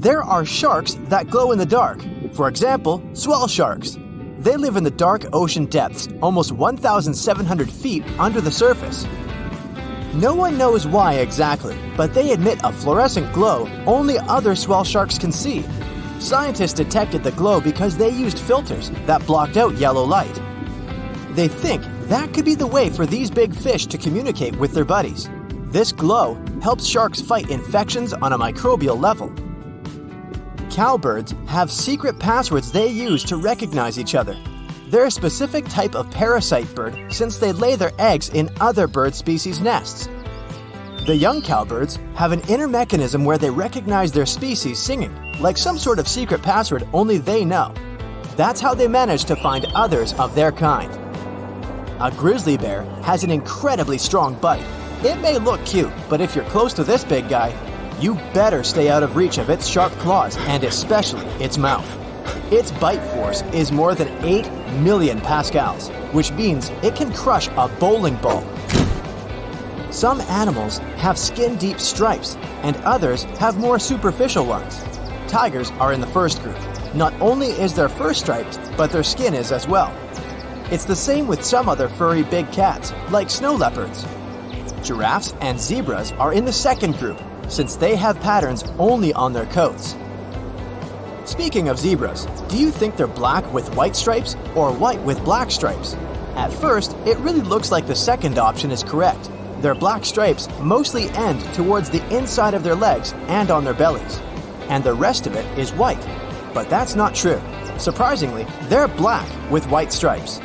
There are sharks that glow in the dark. For example, swell sharks. They live in the dark ocean depths, almost 1,700 feet under the surface. No one knows why exactly, but they emit a fluorescent glow only other swell sharks can see. Scientists detected the glow because they used filters that blocked out yellow light. They think that could be the way for these big fish to communicate with their buddies. This glow helps sharks fight infections on a microbial level. Cowbirds have secret passwords they use to recognize each other. They're a specific type of parasite bird since they lay their eggs in other bird species' nests. The young cowbirds have an inner mechanism where they recognize their species singing, like some sort of secret password only they know. That's how they manage to find others of their kind. A grizzly bear has an incredibly strong bite. It may look cute, but if you're close to this big guy, you better stay out of reach of its sharp claws and especially its mouth. Its bite force is more than 8 million pascals, which means it can crush a bowling ball. Some animals have skin-deep stripes, and others have more superficial ones. Tigers are in the first group. Not only is their fur striped, but their skin is as well. It's the same with some other furry big cats, like snow leopards. Giraffes and zebras are in the second group, since they have patterns only on their coats. Speaking of zebras, do you think they're black with white stripes or white with black stripes? At first, it really looks like the second option is correct. Their black stripes mostly end towards the inside of their legs and on their bellies, and the rest of it is white. But that's not true. Surprisingly, they're black with white stripes.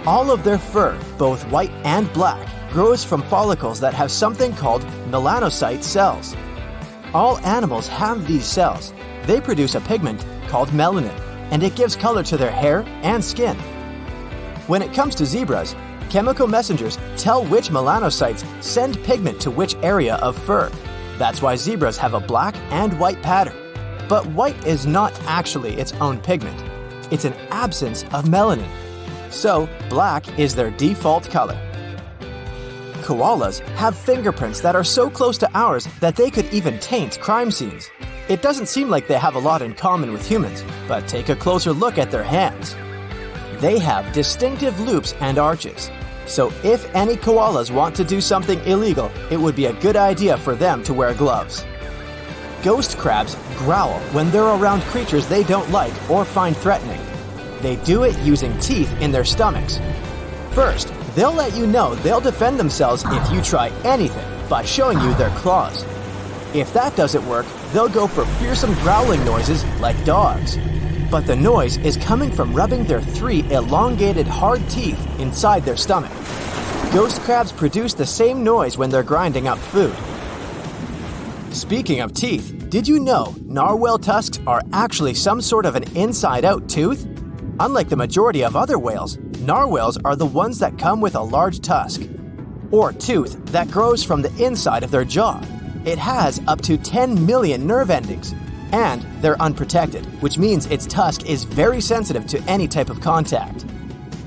All of their fur, both white and black, grows from follicles that have something called melanocyte cells. All animals have these cells. They produce a pigment called melanin, and it gives color to their hair and skin. When it comes to zebras, chemical messengers tell which melanocytes send pigment to which area of fur. That's why zebras have a black and white pattern. But white is not actually its own pigment. It's an absence of melanin. So, black is their default color. Koalas have fingerprints that are so close to ours that they could even taint crime scenes. It doesn't seem like they have a lot in common with humans, but take a closer look at their hands. They have distinctive loops and arches. So if any koalas want to do something illegal, it would be a good idea for them to wear gloves. Ghost crabs growl when they're around creatures they don't like or find threatening. They do it using teeth in their stomachs. First, they'll let you know they'll defend themselves if you try anything by showing you their claws. If that doesn't work, they'll go for fearsome growling noises like dogs. But the noise is coming from rubbing their 3 elongated hard teeth inside their stomach. Ghost crabs produce the same noise when they're grinding up food. Speaking of teeth, did you know narwhal tusks are actually some sort of an inside-out tooth? Unlike the majority of other whales, narwhals are the ones that come with a large tusk, or tooth that grows from the inside of their jaw. It has up to 10 million nerve endings, and they're unprotected, which means its tusk is very sensitive to any type of contact.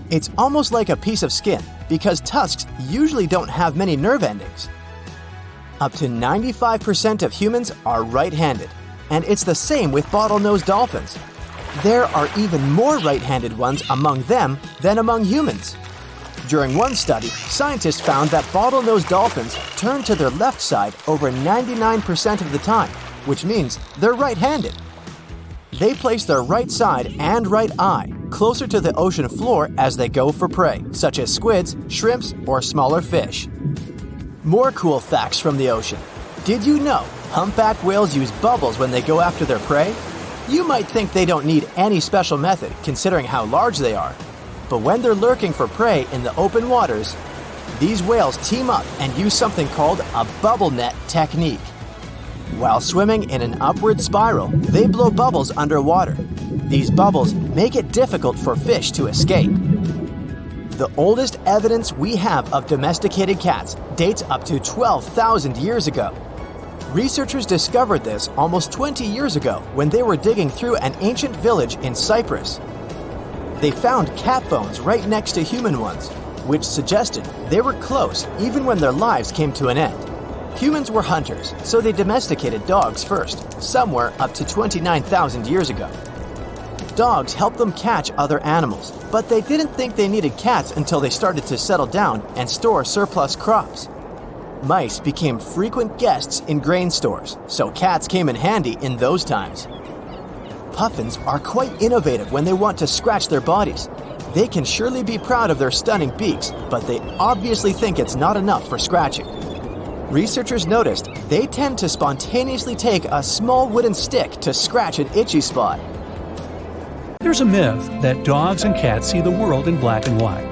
It's almost like a piece of skin, because tusks usually don't have many nerve endings. Up to 95% of humans are right-handed, and it's the same with bottlenose dolphins. There are even more right-handed ones among them than among humans. During one study, scientists found that bottlenose dolphins turn to their left side over 99% of the time, which means they're right-handed. They place their right side and right eye closer to the ocean floor as they go for prey, such as squids, shrimps, or smaller fish. More cool facts from the ocean. Did you know humpback whales use bubbles when they go after their prey? You might think they don't need any special method considering how large they are. But when they're lurking for prey in the open waters, these whales team up and use something called a bubble net technique. While swimming in an upward spiral, they blow bubbles underwater. These bubbles make it difficult for fish to escape. The oldest evidence we have of domesticated cats dates up to 12,000 years ago. Researchers discovered this almost 20 years ago when they were digging through an ancient village in Cyprus. They found cat bones right next to human ones, which suggested they were close even when their lives came to an end. Humans were hunters, so they domesticated dogs first, somewhere up to 29,000 years ago. Dogs helped them catch other animals, but they didn't think they needed cats until they started to settle down and store surplus crops. Mice became frequent guests in grain stores, so cats came in handy in those times. Puffins are quite innovative when they want to scratch their bodies. They can surely be proud of their stunning beaks, but they obviously think it's not enough for scratching. Researchers noticed they tend to spontaneously take a small wooden stick to scratch an itchy spot. There's a myth that dogs and cats see the world in black and white.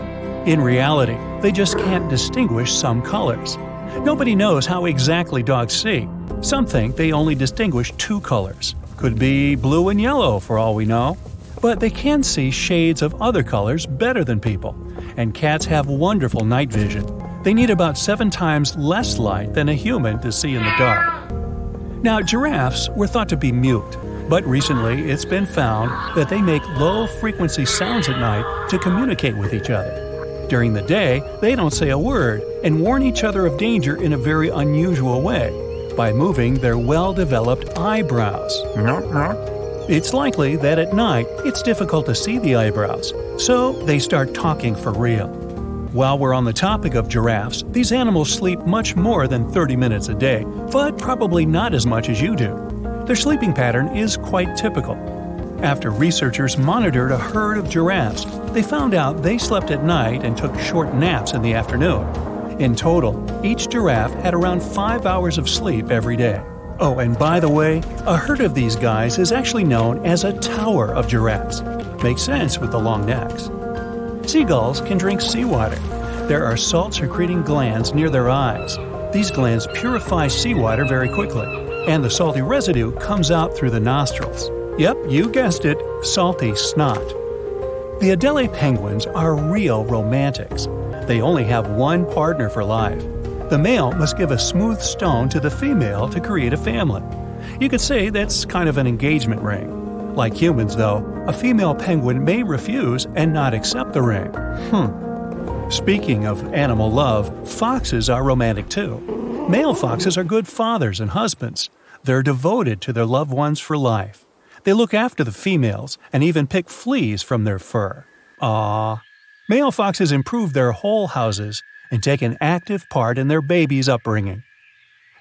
In reality, they just can't distinguish some colors. Nobody knows how exactly dogs see. Some think they only distinguish two colors. Could be blue and yellow for all we know. But they can see shades of other colors better than people. And cats have wonderful night vision. They need about 7 times less light than a human to see in the dark. Now, giraffes were thought to be mute. But recently, it's been found that they make low-frequency sounds at night to communicate with each other. During the day, they don't say a word and warn each other of danger in a very unusual way, by moving their well-developed eyebrows. It's likely that at night, it's difficult to see the eyebrows, so they start talking for real. While we're on the topic of giraffes, these animals sleep much more than 30 minutes a day, but probably not as much as you do. Their sleeping pattern is quite typical. After researchers monitored a herd of giraffes, they found out they slept at night and took short naps in the afternoon. In total, each giraffe had around 5 hours of sleep every day. Oh, and by the way, a herd of these guys is actually known as a tower of giraffes. Makes sense with the long necks. Seagulls can drink seawater. There are salt-secreting glands near their eyes. These glands purify seawater very quickly, and the salty residue comes out through the nostrils. Yep, you guessed it, salty snot. The Adelie penguins are real romantics. They only have one partner for life. The male must give a smooth stone to the female to create a family. You could say that's kind of an engagement ring. Like humans, though, a female penguin may refuse and not accept the ring. Speaking of animal love, foxes are romantic too. Male foxes are good fathers and husbands. They're devoted to their loved ones for life. They look after the females and even pick fleas from their fur. Aww. Male foxes improve their whole houses and take an active part in their baby's upbringing.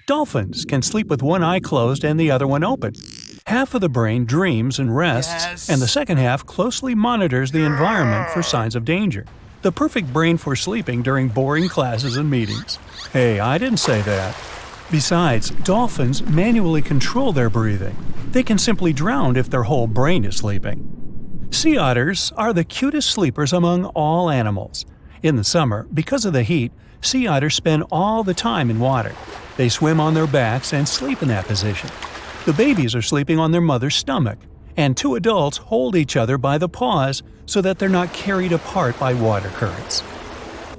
Dolphins can sleep with one eye closed and the other one open. Half of the brain dreams and rests, and the second half closely monitors the environment for signs of danger. The perfect brain for sleeping during boring classes and meetings. Hey, I didn't say that. Besides, dolphins manually control their breathing. They can simply drown if their whole brain is sleeping. Sea otters are the cutest sleepers among all animals. In the summer, because of the heat, sea otters spend all the time in water. They swim on their backs and sleep in that position. The babies are sleeping on their mother's stomach, and 2 adults hold each other by the paws so that they're not carried apart by water currents.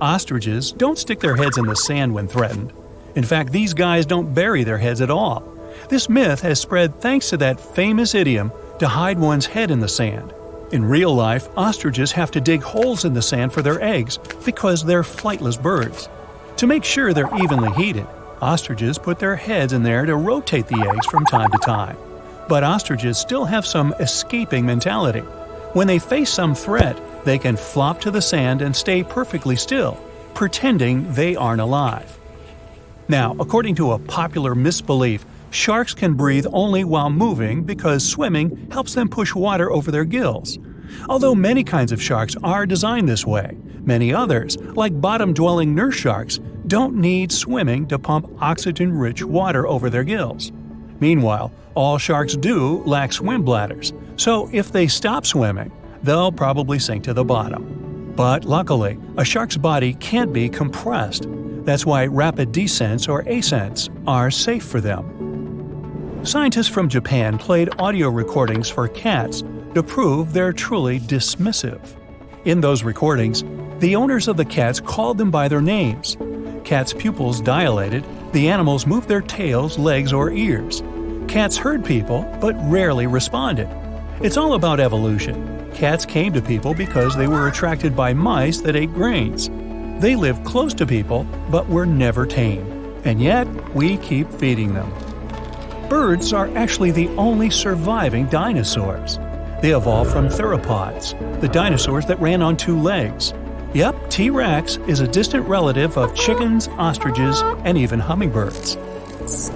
Ostriches don't stick their heads in the sand when threatened. In fact, these guys don't bury their heads at all. This myth has spread thanks to that famous idiom to hide one's head in the sand. In real life, ostriches have to dig holes in the sand for their eggs because they're flightless birds. To make sure they're evenly heated, ostriches put their heads in there to rotate the eggs from time to time. But ostriches still have some escaping mentality. When they face some threat, they can flop to the sand and stay perfectly still, pretending they aren't alive. Now, according to a popular misbelief, sharks can breathe only while moving because swimming helps them push water over their gills. Although many kinds of sharks are designed this way, many others, like bottom-dwelling nurse sharks, don't need swimming to pump oxygen-rich water over their gills. Meanwhile, all sharks do lack swim bladders, so if they stop swimming, they'll probably sink to the bottom. But luckily, a shark's body can't be compressed. That's why rapid descents or ascents are safe for them. Scientists from Japan played audio recordings for cats to prove they're truly dismissive. In those recordings, the owners of the cats called them by their names. Cats' pupils dilated, the animals moved their tails, legs, or ears. Cats heard people, but rarely responded. It's all about evolution. Cats came to people because they were attracted by mice that ate grains. They lived close to people, but were never tame. And yet, we keep feeding them. Birds are actually the only surviving dinosaurs. They evolved from theropods, the dinosaurs that ran on two legs. Yep, T-Rex is a distant relative of chickens, ostriches, and even hummingbirds.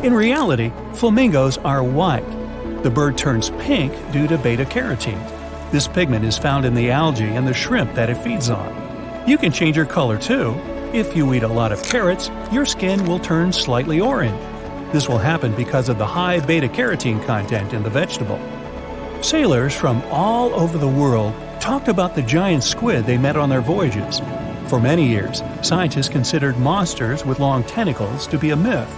In reality, flamingos are white. The bird turns pink due to beta-carotene. This pigment is found in the algae and the shrimp that it feeds on. You can change your color too. If you eat a lot of carrots, your skin will turn slightly orange. This will happen because of the high beta-carotene content in the vegetable. Sailors from all over the world talked about the giant squid they met on their voyages. For many years, scientists considered monsters with long tentacles to be a myth.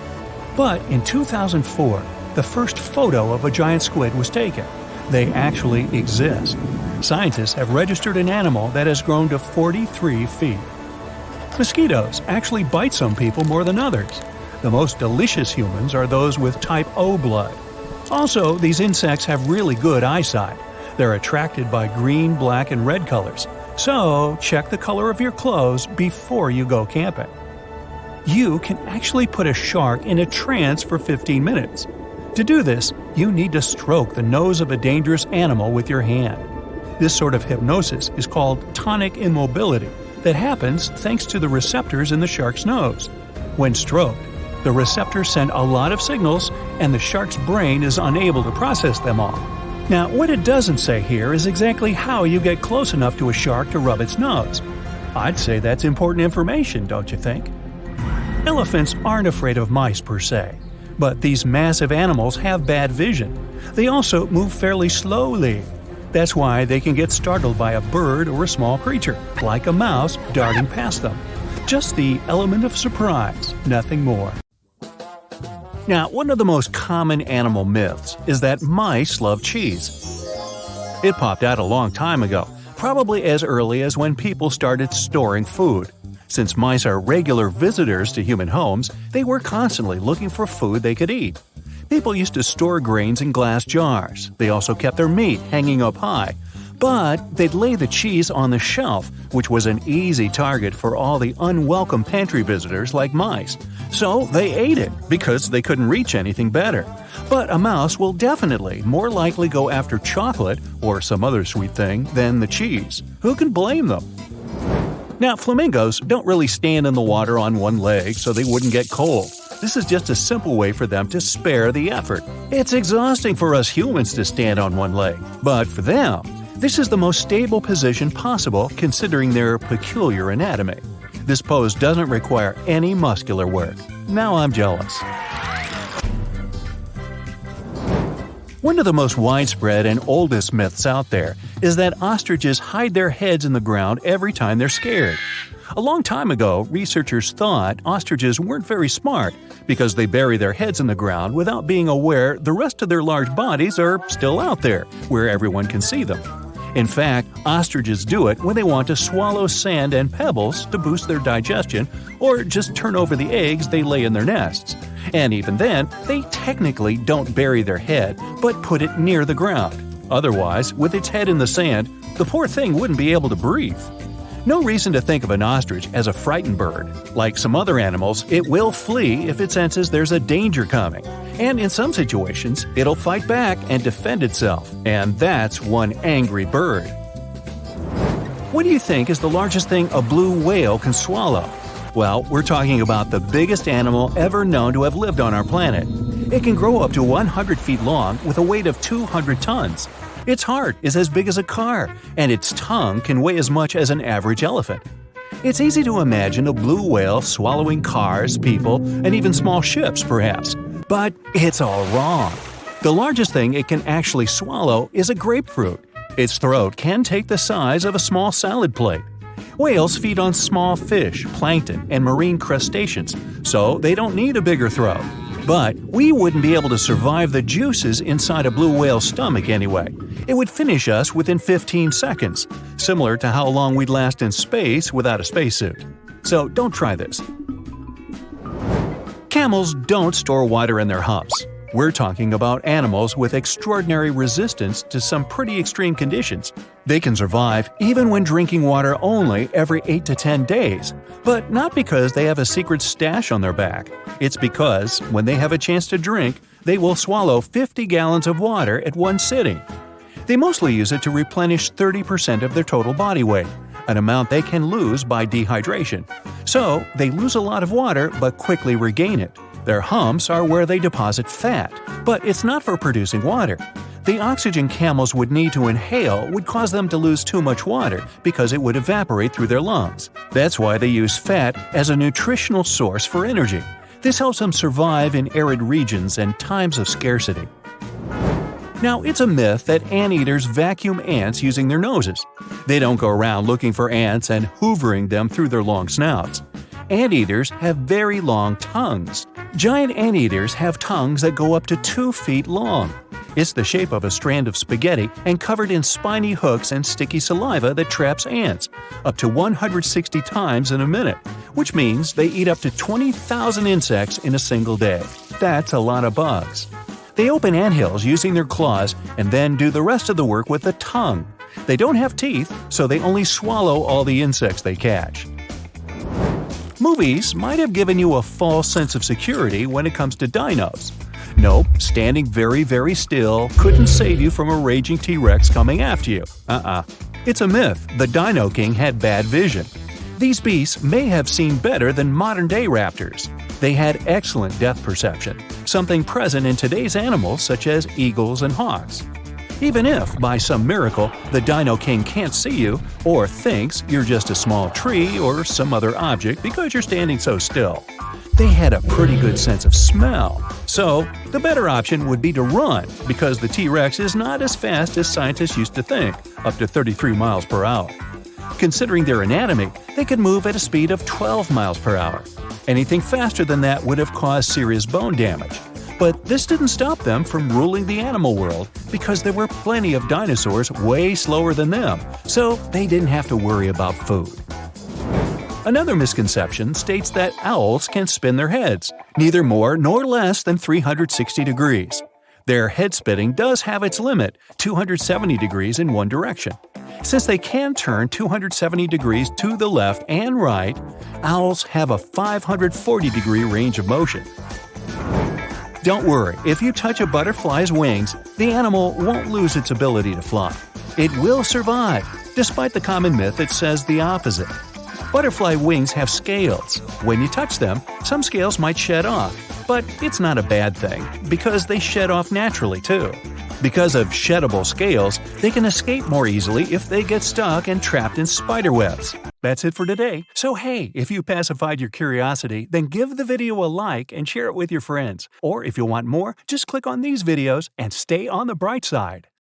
But in 2004, the first photo of a giant squid was taken. They actually exist. Scientists have registered an animal that has grown to 43 feet. Mosquitoes actually bite some people more than others. The most delicious humans are those with type O blood. Also, these insects have really good eyesight. They're attracted by green, black, and red colors. So, check the color of your clothes before you go camping. You can actually put a shark in a trance for 15 minutes. To do this, you need to stroke the nose of a dangerous animal with your hand. This sort of hypnosis is called tonic immobility that happens thanks to the receptors in the shark's nose. When stroked, the receptors send a lot of signals and the shark's brain is unable to process them all. Now, what it doesn't say here is exactly how you get close enough to a shark to rub its nose. I'd say that's important information, don't you think? Elephants aren't afraid of mice per se, but these massive animals have bad vision. They also move fairly slowly. That's why they can get startled by a bird or a small creature, like a mouse darting past them. Just the element of surprise, nothing more. Now, one of the most common animal myths is that mice love cheese. It popped out a long time ago, probably as early as when people started storing food. Since mice are regular visitors to human homes, they were constantly looking for food they could eat. People used to store grains in glass jars. They also kept their meat hanging up high. But they'd lay the cheese on the shelf, which was an easy target for all the unwelcome pantry visitors like mice. So they ate it because they couldn't reach anything better. But a mouse will definitely more likely go after chocolate or some other sweet thing than the cheese. Who can blame them? Now, flamingos don't really stand in the water on one leg so they wouldn't get cold. This is just a simple way for them to spare the effort. It's exhausting for us humans to stand on one leg, but for them, this is the most stable position possible considering their peculiar anatomy. This pose doesn't require any muscular work. Now I'm jealous. One of the most widespread and oldest myths out there is that ostriches hide their heads in the ground every time they're scared. A long time ago, researchers thought ostriches weren't very smart because they bury their heads in the ground without being aware the rest of their large bodies are still out there, where everyone can see them. In fact, ostriches do it when they want to swallow sand and pebbles to boost their digestion or just turn over the eggs they lay in their nests. And even then, they technically don't bury their head, but put it near the ground. Otherwise, with its head in the sand, the poor thing wouldn't be able to breathe. No reason to think of an ostrich as a frightened bird. Like some other animals, it will flee if it senses there's a danger coming. And in some situations, it'll fight back and defend itself. And that's one angry bird. What do you think is the largest thing a blue whale can swallow? Well, we're talking about the biggest animal ever known to have lived on our planet. It can grow up to 100 feet long with a weight of 200 tons. Its heart is as big as a car, and its tongue can weigh as much as an average elephant. It's easy to imagine a blue whale swallowing cars, people, and even small ships, perhaps. But it's all wrong. The largest thing it can actually swallow is a grapefruit. Its throat can take the size of a small salad plate. Whales feed on small fish, plankton, and marine crustaceans, so they don't need a bigger throat. But we wouldn't be able to survive the juices inside a blue whale's stomach anyway. It would finish us within 15 seconds, similar to how long we'd last in space without a spacesuit. So don't try this. Camels don't store water in their humps. We're talking about animals with extraordinary resistance to some pretty extreme conditions. They can survive even when drinking water only every 8 to 10 days. But not because they have a secret stash on their back. It's because, when they have a chance to drink, they will swallow 50 gallons of water at one sitting. They mostly use it to replenish 30% of their total body weight, an amount they can lose by dehydration. So, they lose a lot of water but quickly regain it. Their humps are where they deposit fat, but it's not for producing water. The oxygen camels would need to inhale would cause them to lose too much water because it would evaporate through their lungs. That's why they use fat as a nutritional source for energy. This helps them survive in arid regions and times of scarcity. Now, it's a myth that anteaters vacuum ants using their noses. They don't go around looking for ants and hoovering them through their long snouts. Anteaters have very long tongues. Giant anteaters have tongues that go up to 2 feet long. It's the shape of a strand of spaghetti and covered in spiny hooks and sticky saliva that traps ants, up to 160 times in a minute, which means they eat up to 20,000 insects in a single day. That's a lot of bugs. They open anthills using their claws and then do the rest of the work with the tongue. They don't have teeth, so they only swallow all the insects they catch. Movies might have given you a false sense of security when it comes to dinos. Nope, standing very, very still couldn't save you from a raging T-Rex coming after you. It's a myth the Dino King had bad vision. These beasts may have seen better than modern-day raptors. They had excellent depth perception, something present in today's animals such as eagles and hawks. Even if, by some miracle, the Dino King can't see you or thinks you're just a small tree or some other object because you're standing so still. They had a pretty good sense of smell. So, the better option would be to run because the T-Rex is not as fast as scientists used to think, up to 33 miles per hour. Considering their anatomy, they could move at a speed of 12 miles per hour. Anything faster than that would have caused serious bone damage. But this didn't stop them from ruling the animal world because there were plenty of dinosaurs way slower than them, so they didn't have to worry about food. Another misconception states that owls can spin their heads, neither more nor less than 360 degrees. Their head spinning does have its limit, 270 degrees in one direction. Since they can turn 270 degrees to the left and right, owls have a 540-degree range of motion. Don't worry, if you touch a butterfly's wings, the animal won't lose its ability to fly. It will survive, despite the common myth that says the opposite. Butterfly wings have scales. When you touch them, some scales might shed off, but it's not a bad thing, because they shed off naturally too. Because of sheddable scales, they can escape more easily if they get stuck and trapped in spider webs. That's it for today. So hey, if you pacified your curiosity, then give the video a like and share it with your friends. Or if you want more, just click on these videos and stay on the bright side.